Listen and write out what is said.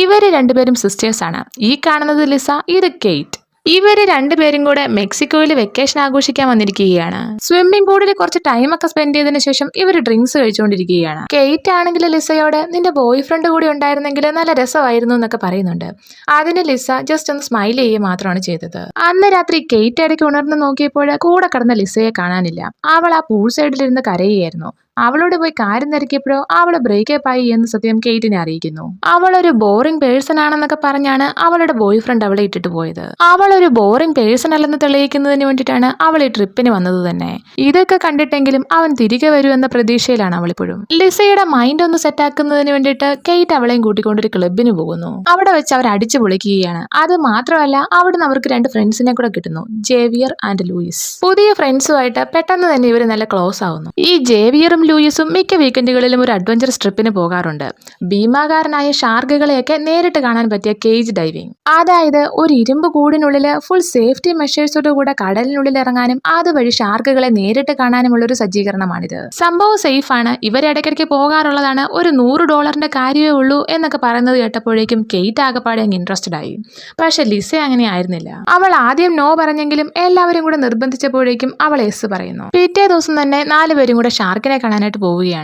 ഇവര് രണ്ടുപേരും സിസ്റ്റേഴ്സ് ആണ്. ഈ കാണുന്നത് ലിസ, ഇത് കെയ്റ്റ്. ഇവര് രണ്ടുപേരും കൂടെ മെക്സിക്കോയിൽ വെക്കേഷൻ ആഘോഷിക്കാൻ വന്നിരിക്കുകയാണ്. സ്വിമ്മിംഗ് പൂളിൽ കുറച്ച് ടൈമൊക്കെ സ്പെൻഡ് ചെയ്തതിനു ശേഷം ഇവർ ഡ്രിങ്ക്സ് കഴിച്ചുകൊണ്ടിരിക്കുകയാണ്. കെയ്റ്റ് ആണെങ്കിൽ ലിസയോട് നിന്റെ ബോയ് ഫ്രണ്ട് കൂടി ഉണ്ടായിരുന്നെങ്കിൽ നല്ല രസമായിരുന്നു എന്നൊക്കെ പറയുന്നുണ്ട്. അതിന് ലിസ ജസ്റ്റ് ഒന്ന് സ്മൈൽ ചെയ്യുക മാത്രമാണ് ചെയ്തത്. അന്ന് രാത്രി കെയ്റ്റ് ഇടയ്ക്ക് ഉണർന്ന് നോക്കിയപ്പോൾ കൂടെ കിടന്ന ലിസയെ കാണാനില്ല. അവൾ ആ പൂൾ സൈഡിലിരുന്ന് കരയുകയായിരുന്നു. അവളോട് പോയി കാര്യം തിരക്കിയപ്പോഴോ അവള് ബ്രേക്കപ്പ് ആയി എന്ന് സത്യം കെയ്റ്റിനെ അറിയിക്കുന്നു. അവളൊരു ബോറിംഗ് പേഴ്സൺ ആണെന്നൊക്കെ പറഞ്ഞാണ് അവളുടെ ബോയ് ഫ്രണ്ട് അവളെ ഇട്ടിട്ട് പോയത്. അവളൊരു ബോറിംഗ് പേഴ്സൺ അല്ലെന്ന് തെളിയിക്കുന്നതിന് വേണ്ടിയിട്ടാണ് അവൾ ഈ ട്രിപ്പിന് വന്നത് തന്നെ. ഇതൊക്കെ കണ്ടിട്ടെങ്കിലും അവൻ തിരികെ വരുമെന്ന പ്രതീക്ഷയിലാണ് അവളിപ്പോഴും. ലിസയുടെ മൈൻഡ് ഒന്ന് സെറ്റ് ആക്കുന്നതിന് വേണ്ടിയിട്ട് കെയ്റ്റ് അവളെയും കൂട്ടിക്കൊണ്ടൊരു ക്ലബിന് പോകുന്നു. അവിടെ വെച്ച് അവർ അടിച്ചു പൊളിക്കുകയാണ്. അത് മാത്രമല്ല അവിടുന്ന് അവർക്ക് രണ്ട് ഫ്രണ്ട്സിനെ കൂടെ കിട്ടുന്നു, ജേവിയർ ആൻഡ് ലൂയിസ്. പുതിയ ഫ്രണ്ട്സുമായിട്ട് പെട്ടെന്ന് തന്നെ ഇവർ നല്ല ക്ലോസ് ആവുന്നു. ഈ ജേവിയറും ലൂയിസും മിക്ക വീക്കെൻഡുകളിലും ഒരു അഡ്വഞ്ചറസ് ട്രിപ്പിന് പോകാറുണ്ട്. ഭീമാകാരനായ ഷാർക്കുകളെയൊക്കെ നേരിട്ട് കാണാൻ പറ്റിയ കേജ് ഡൈവിംഗ്, അതായത് ഒരു ഇരുമ്പ് കൂടിനുള്ളിൽ ഫുൾ സേഫ്റ്റി മെഷേഴ്സോട് കൂടെ കടലിനുള്ളിൽ ഇറങ്ങാനും അതുവഴി ഷാർക്കുകളെ നേരിട്ട് കാണാനുമുള്ള ഒരു സജ്ജീകരണമാണിത്. സംഭവം സേഫ് ആണ്, ഇവരിടയ്ക്കിടയ്ക്ക് പോകാറുള്ളതാണ്, ഒരു $100 കാര്യമേ ഉള്ളൂ എന്നൊക്കെ പറയുന്നത് കേട്ടപ്പോഴേക്കും കെയ്റ്റ് ആകെപ്പാടെ അങ്ങ് ഇൻട്രസ്റ്റഡ് ആയി. പക്ഷെ ലിസ അങ്ങനെ ആയിരുന്നില്ല. അവൾ ആദ്യം നോ പറഞ്ഞെങ്കിലും എല്ലാവരും കൂടെ നിർബന്ധിച്ചപ്പോഴേക്കും അവൾ എസ് പറയുന്നു. പിറ്റേ ദിവസം തന്നെ 4 പേരും കൂടെ ഷാർക്കിനെ കാണാനായിട്ട് പോവുകയാണ്.